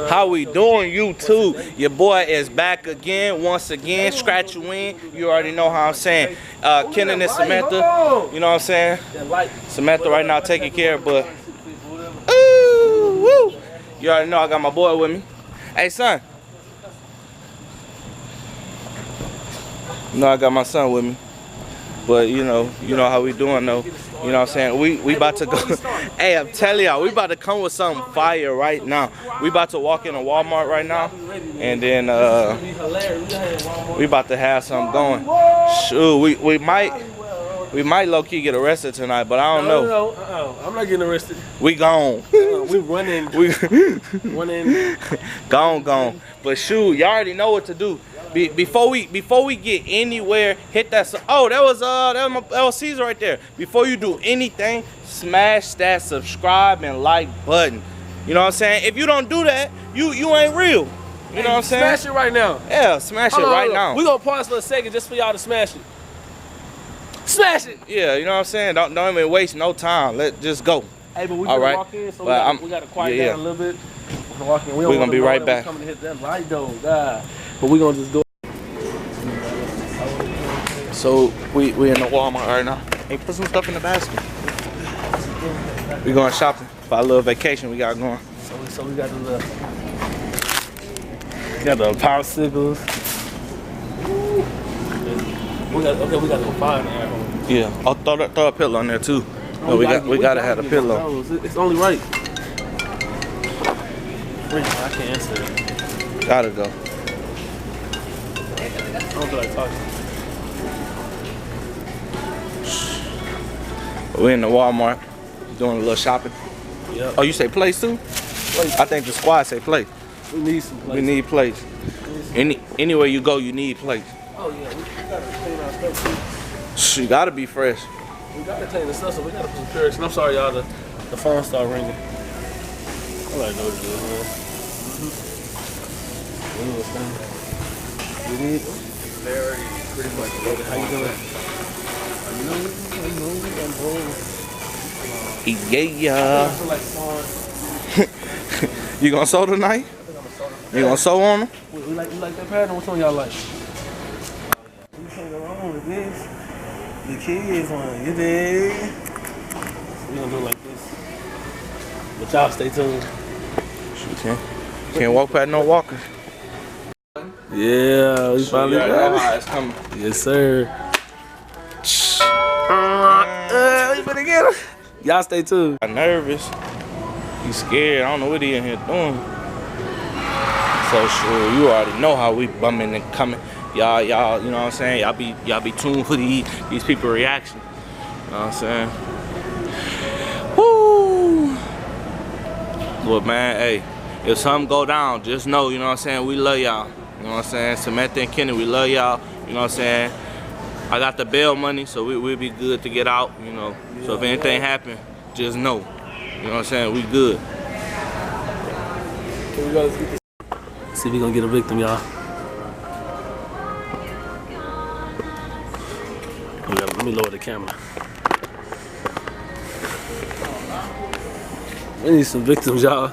How we doing, YouTube? Your boy is back again, once again. Scratch you in. You already know how I'm saying. Kenan and Samantha, you know what I'm saying? Samantha right now taking care, but ooh, woo. You already know I got my boy with me. Hey, son. You know I got my son with me. But you know how we doing though. You know what I'm saying? We about to go. Hey, I'm telling y'all, we about to come with something fire right now. We about to walk into Walmart right now, and then we about to have something going. Shoot, we might low key get arrested tonight, but I don't know. No, I'm not getting arrested. We gone. We running. We running. Gone. But shoot, y'all already know what to do. Before we get anywhere, hit that. Oh, that was Caesar right there. Before you do anything, smash that subscribe and like button. You know what I'm saying? If you don't do that, you ain't real. You know what I'm saying? Smash it right now. Yeah, smash it right now. We gonna pause for a second just for y'all to smash it. Smash it. Yeah, you know what I'm saying? Don't even waste no time. Let's just go. Hey, but we gonna walk in, so we gotta quiet down a little bit. We're gonna be right back. Coming to hit that light though, God. But we gonna just go. So we in the Walmart right now. Hey, put some stuff in the basket. We going shopping for our little vacation we got going. So we got the little, popsicles. We gotta go find that. Yeah. Oh, throw a pillow on there too. No, we gotta have a pillow. It's only right. I can't answer it. Gotta go. I don't feel like talking. We're in the Walmart doing a little shopping. Yep. Oh, you say place too? Place. I think the squad say place. We need some place. We need place. Anywhere you go, you need place. Oh yeah, we gotta clean our stuff too. You gotta be fresh. We gotta clean the stuff, so we gotta put some purge. I'm sorry, y'all. The phone started ringing. I like know what it is, man. You need very pretty much. How you doing? Yeah. You gonna sew tonight? You gonna sew on them? We like that pattern. Which one y'all like? You can't go wrong with this. The kids one, you dig? We gonna do it like this. But y'all stay tuned. Sure can't walk past no walkers. Yeah, we finally got it. It's coming. Yes, sir. We better get him. Y'all stay tuned. I'm nervous. He's scared. I don't know what he in here doing. So sure, you already know how we bumming and coming. Y'all, you know what I'm saying? Y'all be tuned for these people reaction. You know what I'm saying? Woo! But man, hey, if something go down, just know, you know what I'm saying, we love y'all. You know what I'm saying? Samantha and Kenny, we love y'all. You know what I'm saying? I got the bail money, so we'll be good to get out, you know. Yeah, so if anything happen, just know. You know what I'm saying? We good. See if we gonna get a victim, y'all. Let me lower the camera. We need some victims, y'all.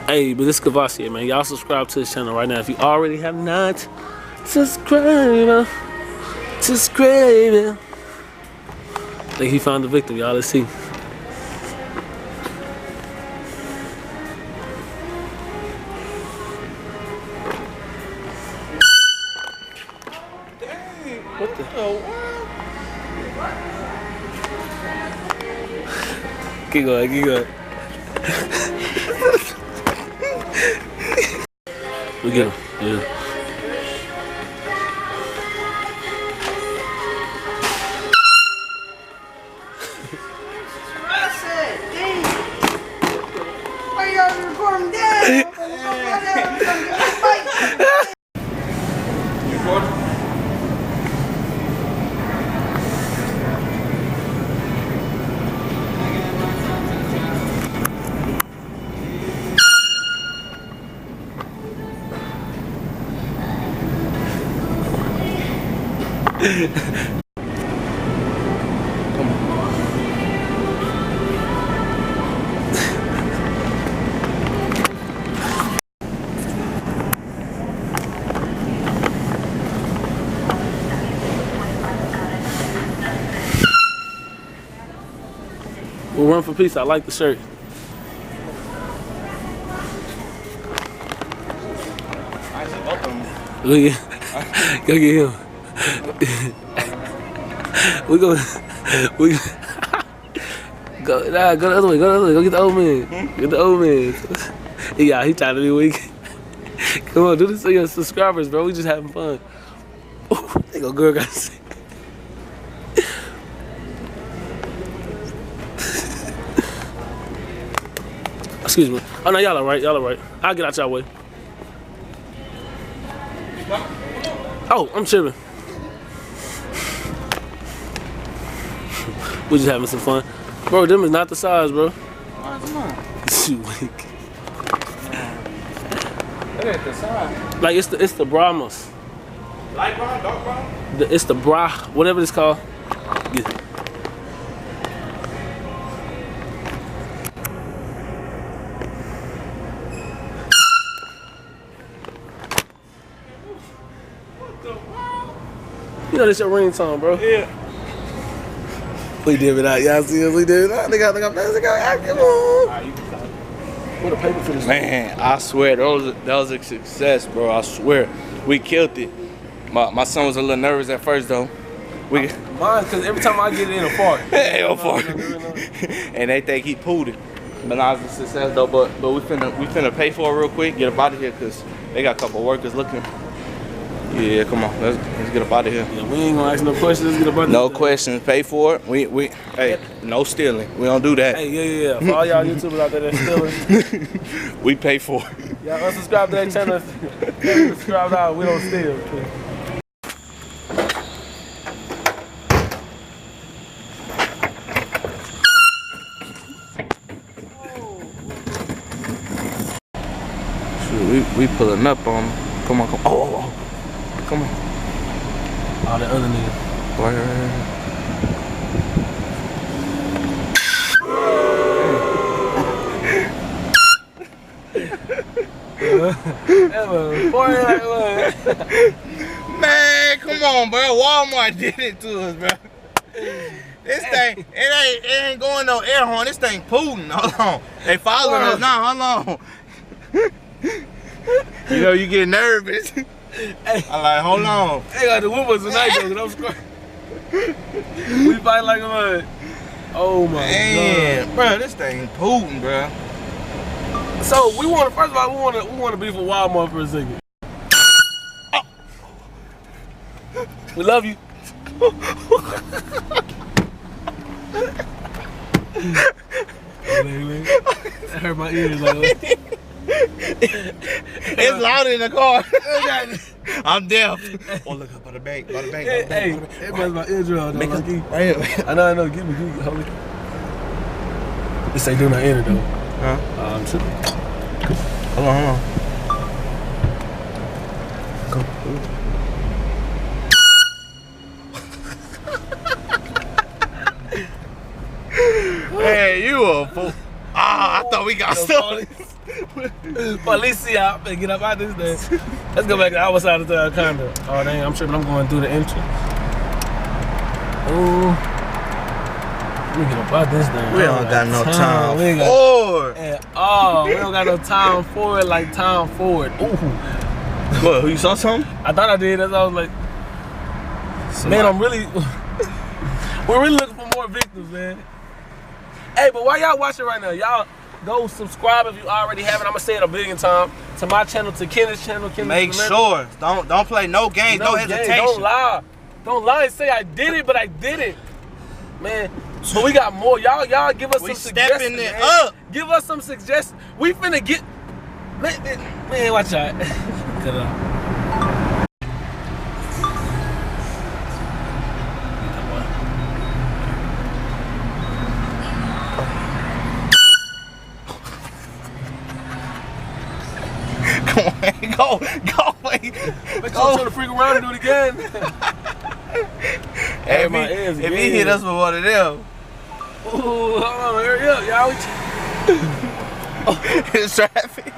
Hey, but this is Kavasi, man. Y'all subscribe to this channel right now. If you already have not, subscribe. Subscribe. I think he found the victim, y'all. Let's see. What the hell? Keep going. We get him. Yeah. We'll run for peace. I like the shirt. Go get him. we go go the other way. Go the other way. Go get the old man. Get the old man. Yeah, he trying to be weak. Come on, do this for your subscribers, bro. We just having fun. Ooh, they go girl got sick. Excuse me. Oh no, y'all alright. Y'all alright. I'll get out y'all way. Oh, I'm tripping. We just having some fun. Bro, them is not the size, bro. Why is mine? You weak. Look at the size. Like it's the Brahmas. Light brown, dark brown? It's the bra, whatever it's called. Yeah. You know this your ringtone, bro. Yeah. We did it out. Y'all see us? We did it out. They got come on. What a paper for this. Man, I swear that was a success, bro. I swear. We killed it. My son was a little nervous at first though. Mine, cause every time I get it in a fart. Hell fart. And they think he pulled it. But now it's a success though. But we finna pay for it real quick, get up out of here cause they got a couple of workers looking. Yeah, come on, let's get up out of here. Yeah, we ain't gonna ask no questions. Let's get up out of here. No questions, pay for it. Hey, no stealing. We don't do that. Hey, yeah. For all y'all YouTubers out there that's stealing, we pay for it. y'all unsubscribe to that channel. Subscribe now. We don't steal. Shoot, we pulling up on them. Come on. Oh. Come on. Oh, that other nigga. Right. Man, come on, bro. Walmart did it to us, bro. This thing, it ain't going no air horn. This thing Putin. Hold on. They following us now. Hold on. You know, you get nervous. Hey, I'm like, hold on. They got the whoop us tonight, though, cause I'm scared. We fight like a mud. Oh my God, bro, this thing Putin, bro. So we want to, first of all, we want to be for Walmart for a second. Oh. We love you. That hurt my ears. Like, it's loud in the car. I'm deaf. Oh, look up by the bank. Hey, it was my eardrum. Right here. I know. Give me, hold it. This ain't doing my enter though. Huh? I'm tripping. Hold on. Go. Hey, you a fool. Ah, I thought we got stuff. Policia, get up out this day. Let's go back to our side of the condo. Oh dang, I'm tripping. I'm going through the entrance. Ooh. We get up out this thing. We don't got no time for it. We don't got no time for it like time for it. Ooh. What, you saw something? I thought I did. That's why I was like, man, we're really looking for more victims, man. Hey, but while y'all watching right now, y'all go subscribe if you already haven't. I'm gonna say it a billion times. To my channel, to Kenneth's channel. Make sure. Don't play no games, no hesitation. Don't lie. Don't lie and say I did it, but I did it. Man, but we got more. Y'all give us some suggestions. Stepping it up. Give us some suggestions. We finna get man, watch out. Good enough. Come on, man. Go. But you trying to freak around and do it again. Hey, if he hit us with one of them. Ooh, hold on, hurry up, y'all. It's traffic.